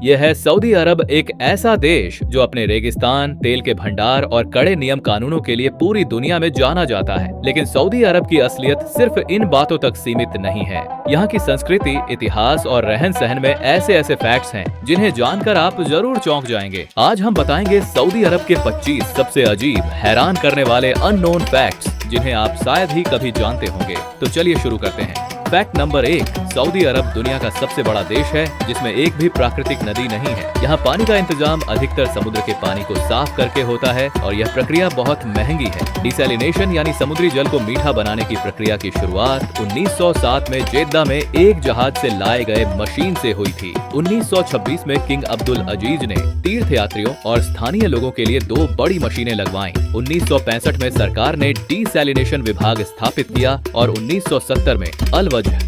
यह है सऊदी अरब, एक ऐसा देश जो अपने रेगिस्तान, तेल के भंडार और कड़े नियम कानूनों के लिए पूरी दुनिया में जाना जाता है। लेकिन सऊदी अरब की असलियत सिर्फ इन बातों तक सीमित नहीं है। यहाँ की संस्कृति, इतिहास और रहन सहन में ऐसे ऐसे फैक्ट्स हैं जिन्हें जानकर आप जरूर चौंक जाएंगे। आज हम बताएंगे सऊदी अरब के 25 सबसे अजीब, हैरान करने वाले अननोन फैक्ट्स जिन्हें आप शायद ही कभी जानते होंगे। तो चलिए शुरू करते हैं। फैक्ट नंबर 1, सऊदी अरब दुनिया का सबसे बड़ा देश है जिसमें एक भी प्राकृतिक नदी नहीं है। यहाँ पानी का इंतजाम अधिकतर समुद्र के पानी को साफ करके होता है और यह प्रक्रिया बहुत महंगी है। डिसैलिनेशन यानी समुद्री जल को मीठा बनाने की प्रक्रिया की शुरुआत 1907 में जेद्दा में एक जहाज से लाए गए मशीन से हुई थी। 1926 में किंग अब्दुल अजीज ने तीर्थ यात्रियों और स्थानीय लोगों के लिए 2 बड़ी मशीनें लगवाईं। 1965 में सरकार ने डिसैलिनेशन विभाग स्थापित किया और 1970 में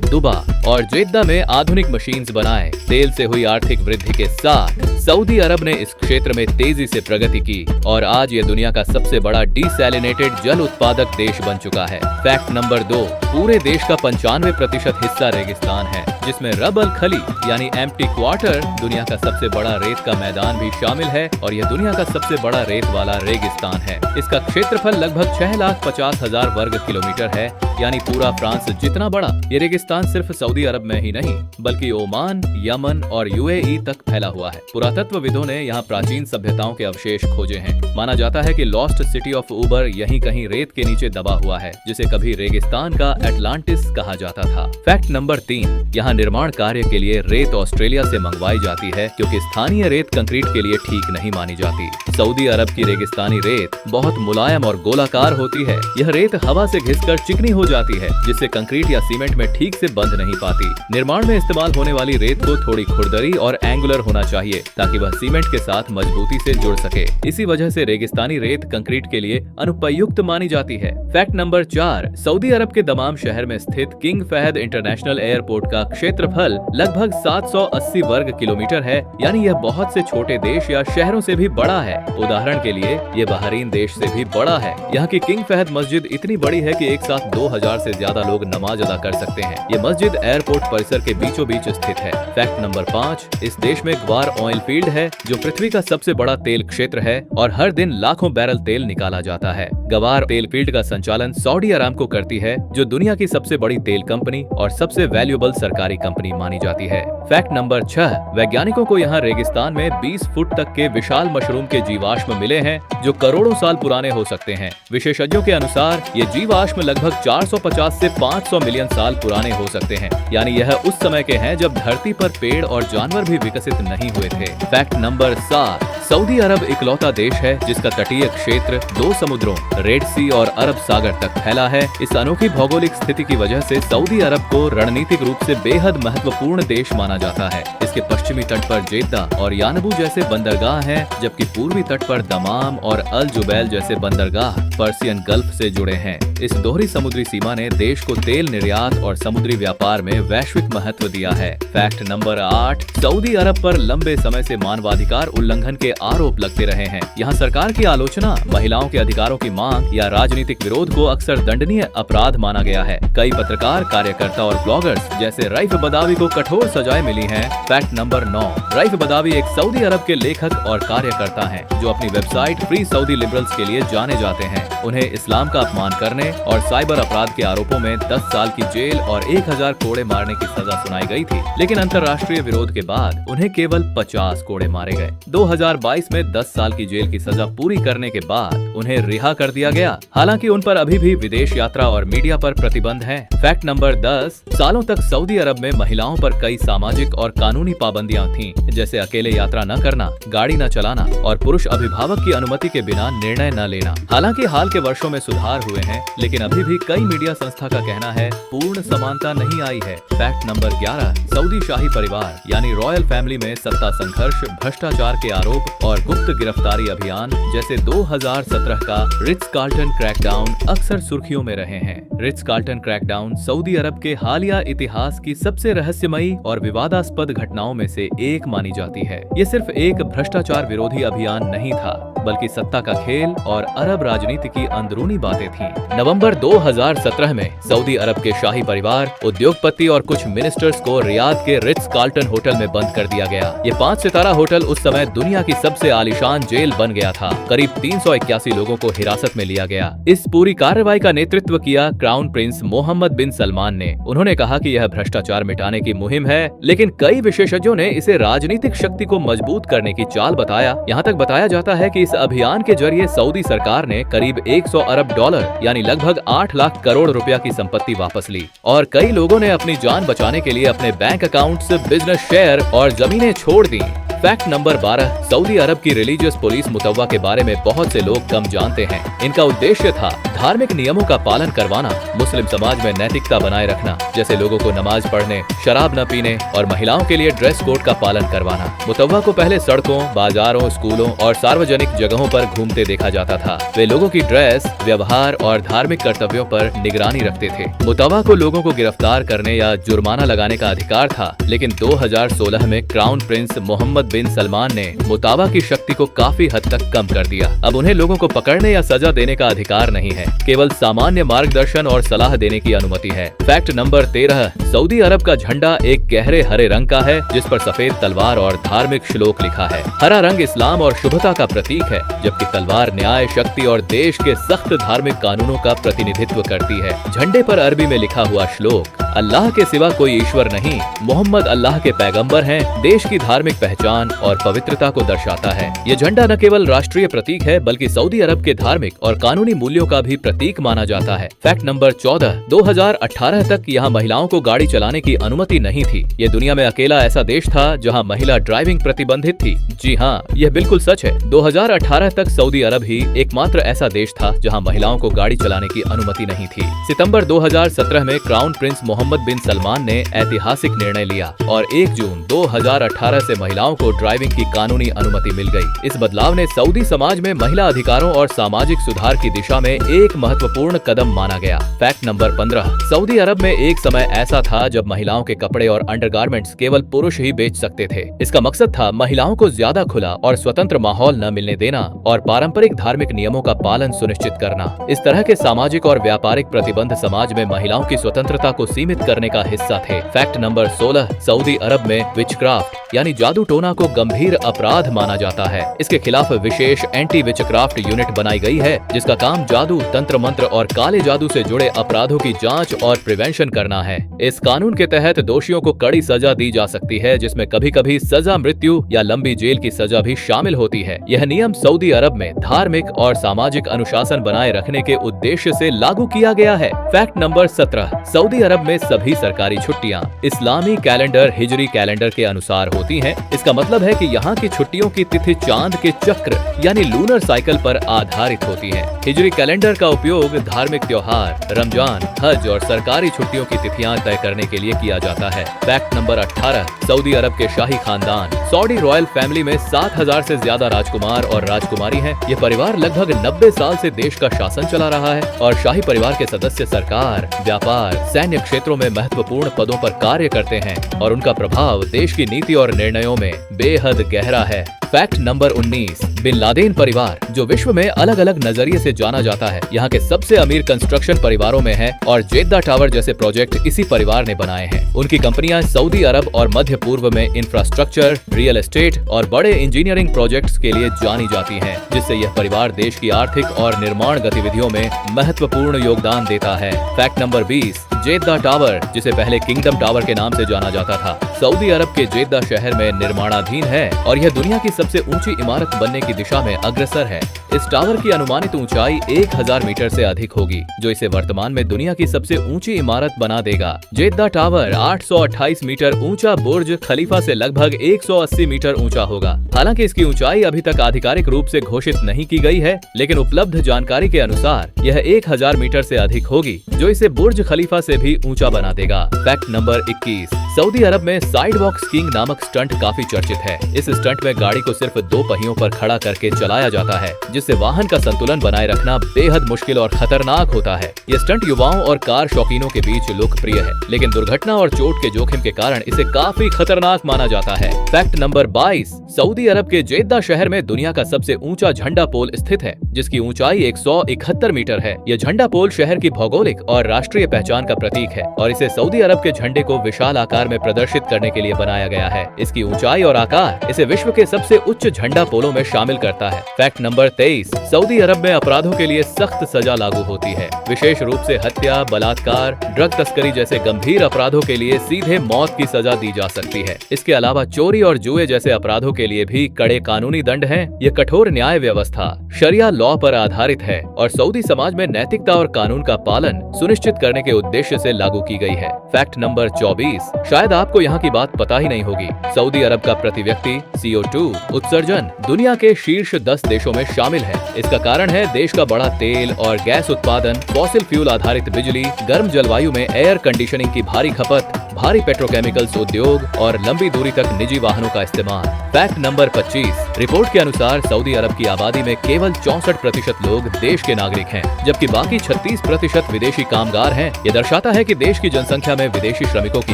दुबा और जेद्दा में आधुनिक मशीन्स बनाए। तेल से हुई आर्थिक वृद्धि के साथ सऊदी अरब ने इस क्षेत्र में तेजी से प्रगति की और आज ये दुनिया का सबसे बड़ा डिसैलिनेटेड जल उत्पादक देश बन चुका है। फैक्ट नंबर 2, पूरे देश का 95% हिस्सा रेगिस्तान है, जिसमें रब अल खली यानी एम्प्टी क्वार्टर दुनिया का सबसे बड़ा रेत का मैदान भी शामिल है और यह दुनिया का सबसे बड़ा रेत वाला रेगिस्तान है। इसका क्षेत्रफल लगभग 6,50,000 वर्ग किलोमीटर है, यानी पूरा फ्रांस जितना बड़ा। ये रेगिस्तान सिर्फ सऊदी अरब में ही नहीं बल्कि ओमान, यमन और यूएई तक फैला हुआ है। पुरातत्वविदों ने यहाँ प्राचीन सभ्यताओं के अवशेष खोजे हैं। माना जाता है कि लॉस्ट सिटी ऑफ उबर यहीं कहीं रेत के नीचे दबा हुआ है, जिसे कभी रेगिस्तान का एटलांटिस कहा जाता था। फैक्ट नंबर 3, यहाँ निर्माण कार्य के लिए रेत ऑस्ट्रेलिया से मंगवाई जाती है क्योंकि स्थानीय रेत कंक्रीट के लिए ठीक नहीं मानी जाती। सऊदी अरब की रेगिस्तानी रेत बहुत मुलायम और गोलाकार होती है। यह रेत हवा से घिसकर चिकनी हो जाती है, जिससे कंक्रीट या सीमेंट में ठीक से बंध नहीं पाती। निर्माण में इस्तेमाल होने वाली रेत को थोड़ी खुरदरी और एंगुलर होना चाहिए ताकि वह सीमेंट के साथ मजबूती से जुड़ सके। इसी वजह से रेगिस्तानी रेत कंक्रीट के लिए अनुपयुक्त मानी जाती है। फैक्ट नंबर 4, सऊदी अरब के दमाम शहर में स्थित किंग फहद इंटरनेशनल एयरपोर्ट का क्षेत्रफल लगभग 780 वर्ग किलोमीटर है, यानी यह बहुत से छोटे देश या शहरों से भी बड़ा है। उदाहरण के लिए ये बहरीन देश से भी बड़ा है। यहाँ की किंग फहद मस्जिद इतनी बड़ी है कि एक साथ 2000 से ज्यादा लोग नमाज अदा कर सकते हैं। ये मस्जिद एयरपोर्ट परिसर के बीचों बीच स्थित है। फैक्ट नंबर 5, इस देश में ग्वार ऑयल फील्ड है जो पृथ्वी का सबसे बड़ा तेल क्षेत्र है और हर दिन लाखों बैरल तेल निकाला जाता है। गवार तेल फील्ड का संचालन सऊदी अरामको करती है, जो दुनिया की सबसे बड़ी तेल कंपनी और सबसे वैल्यूएबल सरकारी कंपनी मानी जाती है। फैक्ट नंबर 6, वैज्ञानिकों को यहाँ रेगिस्तान में 20 फुट तक के विशाल मशरूम के जीवाश्म मिले हैं जो करोड़ों साल पुराने हो सकते हैं। विशेषज्ञों के अनुसार ये जीवाश्म लगभग 450 से 500 मिलियन साल पुराने हो सकते हैं, यानी यह उस समय के हैं जब धरती पर पेड़ और जानवर भी विकसित नहीं हुए थे। फैक्ट नंबर 7, सऊदी अरब इकलौता देश है जिसका तटीय क्षेत्र 2 समुद्रों रेड सी और अरब सागर तक फैला है। इस अनोखी भौगोलिक स्थिति की वजह से सऊदी अरब को रणनीतिक रूप से बेहद महत्वपूर्ण देश माना जाता है। इसके पश्चिमी तट पर जेद्दा और यानबू जैसे बंदरगाह हैं, जबकि पूर्वी तट पर दमाम और अल जुबैल जैसे बंदरगाह पर्सियन गल्फ से जुड़े हैं। इस दोहरी समुद्री सीमा ने देश को तेल निर्यात और समुद्री व्यापार में वैश्विक महत्व दिया है। फैक्ट नंबर 8, सऊदी अरब पर लंबे समय से मानवाधिकार उल्लंघन के आरोप लगते रहे हैं। यहाँ सरकार की आलोचना, महिलाओं के अधिकारों की मांग या राजनीतिक विरोध को अक्सर दंडनीय अपराध माना गया है। कई पत्रकार, कार्यकर्ता और ब्लॉगर्स जैसे रईफ बदावी को कठोर सजाएं मिली हैं। फैक्ट नंबर 9, रईफ बदावी एक सऊदी अरब के लेखक और कार्यकर्ता हैं जो अपनी वेबसाइट फ्री सऊदी लिबरल्स के लिए जाने जाते हैं। उन्हें इस्लाम का अपमान करने और साइबर अपराध के आरोपों में 10 साल की जेल और 1000 कोड़े मारने की सजा सुनाई गई थी, लेकिन अंतर्राष्ट्रीय विरोध के बाद उन्हें केवल 50 कोड़े मारे गए। 2022 में 10 साल की जेल की सजा पूरी करने के बाद उन्हें रिहा कर दिया गया। हालांकि उन पर अभी भी विदेश यात्रा और मीडिया पर प्रतिबंध है। फैक्ट नंबर 10, सालों तक सऊदी अरब में महिलाओं पर कई सामाजिक और कानूनी पाबंदियां थीं, जैसे अकेले यात्रा न करना, गाड़ी न चलाना और पुरुष अभिभावक की अनुमति के बिना निर्णय न लेना। हालांकि हाल के वर्षों में सुधार हुए हैं, लेकिन अभी भी कई मीडिया संस्था का कहना है पूर्ण समानता नहीं आई है। फैक्ट नंबर 11, सऊदी शाही परिवार यानी रॉयल फैमिली में सत्ता संघर्ष, भ्रष्टाचार के आरोप और गुप्त गिरफ्तारी अभियान जैसे 2017 का रिट्ज कार्ल्टन क्रैकडाउन अक्सर सुर्खियों में रहे हैं। रिट्ज कार्ल्टन क्रैकडाउन सऊदी अरब के हालिया इतिहास की सबसे रहस्यमयी और विवादास्पद घटनाओं में से एक मानी जाती है। ये सिर्फ एक भ्रष्टाचार विरोधी अभियान नहीं था, बल्कि सत्ता का खेल और अरब राजनीति की अंदरूनी बातें थीं। नवंबर 2017 में सऊदी अरब के शाही परिवार, उद्योगपति और कुछ मिनिस्टर्स को रियाद के रिट्ज कार्ल्टन होटल में बंद कर दिया गया। ये 5 से सितारा होटल उस समय दुनिया की सबसे आलीशान जेल बन गया था। करीब 381 लोगों को हिरासत में लिया गया। इस पूरी कार्रवाई का नेतृत्व किया क्राउन प्रिंस मोहम्मद बिन सलमान ने। उन्होंने कहा कि यह भ्रष्टाचार मिटाने की मुहिम है, लेकिन कई विशेषज्ञों ने इसे राजनीतिक शक्ति को मजबूत करने की चाल बताया। यहाँ तक बताया जाता है कि इस अभियान के जरिए सऊदी सरकार ने करीब 100 अरब डॉलर यानी लगभग 8 लाख करोड़ रुपया की संपत्ति वापस ली और कई लोगों ने अपनी जान बचाने के लिए अपने बैंक अकाउंट्स, बिजनेस शेयर और जमीनें छोड़ दी। फैक्ट नंबर 12, सऊदी अरब की रिलीजियस पुलिस मुतव्वा के बारे में बहुत से लोग कम जानते हैं। इनका उद्देश्य था धार्मिक नियमों का पालन करवाना, मुस्लिम समाज में नैतिकता बनाए रखना, जैसे लोगों को नमाज पढ़ने, शराब न पीने और महिलाओं के लिए ड्रेस कोड का पालन करवाना। मुतव्वा को पहले सड़कों, बाजारों, स्कूलों और सार्वजनिक जगहों पर घूमते देखा जाता था। वे लोगों की ड्रेस, व्यवहार और धार्मिक कर्तव्यों पर निगरानी रखते थे। मुतव्वा को लोगों को गिरफ्तार करने या जुर्माना लगाने का अधिकार था, लेकिन 2016 में क्राउन प्रिंस मोहम्मद बिन सलमान ने मुतव्वा की शक्ति को काफी हद तक कम कर दिया। अब उन्हें लोगों को पकड़ने या सजा देने का अधिकार नहीं है, केवल सामान्य मार्गदर्शन और सलाह देने की अनुमति है। फैक्ट नंबर 13, सऊदी अरब का झंडा एक गहरे हरे रंग का है, जिस पर सफेद तलवार और धार्मिक श्लोक लिखा है। हरा रंग इस्लाम और शुभता का प्रतीक है, जबकि तलवार न्याय, शक्ति और देश के सख्त धार्मिक कानूनों का प्रतिनिधित्व करती है। झंडे पर अरबी में लिखा हुआ श्लोक, अल्लाह के सिवा कोई ईश्वर नहीं, मोहम्मद अल्लाह के पैगंबर हैं, देश की धार्मिक पहचान और पवित्रता को दर्शाता है। ये झंडा न केवल राष्ट्रीय प्रतीक है, बल्कि सऊदी अरब के धार्मिक और कानूनी मूल्यों का भी प्रतीक माना जाता है। फैक्ट नंबर 14, 2018 तक यहाँ महिलाओं को गाड़ी चलाने की अनुमति नहीं थी। ये दुनिया में अकेला ऐसा देश था जहाँ महिला ड्राइविंग प्रतिबंधित थी। जी हाँ, यह बिल्कुल सच है। 2018 तक सऊदी अरब ही एकमात्र ऐसा देश था जहाँ महिलाओं को गाड़ी चलाने की अनुमति नहीं थी। सितंबर 2017 में क्राउन प्रिंस मोहम्मद बिन सलमान ने ऐतिहासिक निर्णय लिया और 1 जून 2018 से महिलाओं को ड्राइविंग की कानूनी अनुमति मिल गई। इस बदलाव ने सऊदी समाज में महिला अधिकारों और सामाजिक सुधार की दिशा में एक महत्वपूर्ण कदम माना गया। फैक्ट नंबर 15, सऊदी अरब में एक समय ऐसा था जब महिलाओं के कपड़े और अंडरगारमेंट्स केवल पुरुष ही बेच सकते थे। इसका मकसद था महिलाओं को ज्यादा खुला और स्वतंत्र माहौल न मिलने देना और पारंपरिक धार्मिक नियमों का पालन सुनिश्चित करना। इस तरह के सामाजिक और व्यापारिक प्रतिबंध समाज में महिलाओं की स्वतंत्रता को सीमित करने का हिस्सा थे। फैक्ट नंबर 16, सऊदी अरब में विचक्राफ्ट यानी जादू टोना को गंभीर अपराध माना जाता है। इसके खिलाफ विशेष एंटी विचक्राफ्ट यूनिट बनाई गई है, जिसका काम जादू, तंत्र मंत्र और काले जादू से जुड़े अपराधों की जांच और प्रिवेंशन करना है। इस कानून के तहत दोषियों को कड़ी सजा दी जा सकती है, जिसमें कभी-कभी सजा मृत्यु या लंबी जेल की सजा भी शामिल होती है। यह नियम सऊदी अरब में धार्मिक और सामाजिक अनुशासन बनाए रखने के उद्देश्य से लागू किया गया है। फैक्ट नंबर 17, सऊदी अरब में सभी सरकारी छुट्टियां इस्लामी कैलेंडर हिजरी कैलेंडर के अनुसार होती हैं। इसका मतलब है कि यहाँ की छुट्टियों की तिथि चांद के चक्र यानी लूनर साइकिल पर आधारित होती है। हिजरी कैलेंडर का उपयोग धार्मिक त्योहार, रमजान, हज और सरकारी छुट्टियों की तिथियां तय करने के लिए किया जाता है। फैक्ट नंबर 18, सऊदी अरब के शाही खानदान सऊदी रॉयल फैमिली में 7000 से ज्यादा राजकुमार और राजकुमारी हैं। यह परिवार लगभग 90 साल से देश का शासन चला रहा है और शाही परिवार के सदस्य सरकार, व्यापार, सैन्य क्षेत्रों में महत्वपूर्ण पदों पर कार्य करते हैं और उनका प्रभाव देश की नीति और निर्णयों में बेहद गहरा है। फैक्ट नंबर 19, बिन लादेन परिवार जो विश्व में अलग अलग नजरिए से जाना जाता है, यहाँ के सबसे अमीर कंस्ट्रक्शन परिवारों में है और जेद्दा टावर जैसे प्रोजेक्ट इसी परिवार ने बनाए हैं। उनकी कंपनियां सऊदी अरब और मध्य पूर्व में इंफ्रास्ट्रक्चर, रियल एस्टेट और बड़े इंजीनियरिंग प्रोजेक्ट्स के लिए जानी जाती हैं, जिससे यह परिवार देश की आर्थिक और निर्माण गतिविधियों में महत्वपूर्ण योगदान देता है। फैक्ट नंबर 20, जेद्दा टावर जिसे पहले किंगडम टावर के नाम से जाना जाता था, सऊदी अरब के जेद्दा शहर में निर्माणाधीन है और यह दुनिया की सबसे ऊंची इमारत बनने की दिशा में अग्रसर है। इस टावर की अनुमानित ऊंचाई 1000 मीटर से अधिक होगी, जो इसे वर्तमान में दुनिया की सबसे ऊंची इमारत बना देगा। जेद्दा टावर 828 मीटर ऊंचा बुर्ज खलीफा से लगभग 180 मीटर ऊंचा होगा। हालांकि इसकी ऊंचाई अभी तक आधिकारिक रूप से घोषित नहीं की गई है, लेकिन उपलब्ध जानकारी के अनुसार यह 1000 मीटर से अधिक होगी, जो इसे बुर्ज खलीफा से भी ऊंचा बना देगा। फैक्ट नंबर 21, सऊदी अरब में साइड वॉक स्कीइंग नामक स्टंट काफी चर्चित है। इस स्टंट में गाड़ी को सिर्फ 2 पहियों पर खड़ा करके चलाया जाता है, जिससे वाहन का संतुलन बनाए रखना बेहद मुश्किल और खतरनाक होता है। यह स्टंट युवाओं और कार शौकीनों के बीच लोकप्रिय है, लेकिन दुर्घटना और चोट के जोखिम के कारण इसे काफी खतरनाक माना जाता है। फैक्ट नंबर 22, सऊदी अरब के जेद्दा शहर में दुनिया का सबसे ऊंचा झंडा पोल स्थित है, जिसकी ऊंचाई 171 मीटर है। यह झंडा पोल शहर की भौगोलिक और राष्ट्रीय पहचान का प्रतीक है और इसे सऊदी अरब के झंडे को विशाल आकार में प्रदर्शित करने के लिए बनाया गया है। इसकी ऊंचाई और आकार इसे विश्व के सबसे उच्च झंडा पोलों में शामिल करता है। फैक्ट नंबर 23, सऊदी अरब में अपराधों के लिए सख्त सजा लागू होती है। विशेष रूप से हत्या, बलात्कार, ड्रग तस्करी जैसे गंभीर अपराधों के लिए सीधे मौत की सजा दी जा सकती है। इसके अलावा चोरी और जुए जैसे अपराधों के लिए भी कड़े कानूनी दंड हैं। ये कठोर न्याय व्यवस्था शरिया लॉ पर आधारित है और सऊदी समाज में नैतिकता और कानून का पालन सुनिश्चित करने के उद्देश्य से लागू की गई है। फैक्ट नंबर 24, शायद आपको यहाँ की बात पता ही नहीं होगी। सऊदी अरब का प्रति व्यक्ति CO2 उत्सर्जन दुनिया के शीर्ष 10 देशों में शामिल है। इसका कारण है देश का बड़ा तेल और गैस उत्पादन, फॉसिल फ्यूल आधारित बिजली, गर्म जलवायु में एयर कंडीशनिंग की भारी खपत, भारी पेट्रोकेमिकल्स उद्योग और लंबी दूरी तक निजी वाहनों का इस्तेमाल। फैक्ट नंबर 25, रिपोर्ट के अनुसार सऊदी अरब की आबादी में केवल 64% लोग देश के नागरिक हैं, जबकि बाकी 36% विदेशी कामगार हैं। ये दर्शाता है कि देश की जनसंख्या में विदेशी श्रमिकों की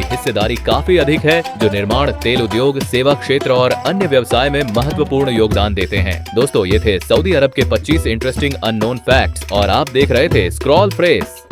हिस्सेदारी काफी अधिक है, जो निर्माण, तेल उद्योग, सेवा क्षेत्र और अन्य व्यवसाय में महत्वपूर्ण योगदान देते हैं। दोस्तों, ये थे सऊदी अरब के 25 इंटरेस्टिंग अननोन फैक्ट्स और आप देख रहे थे स्क्रॉल फ्रेस।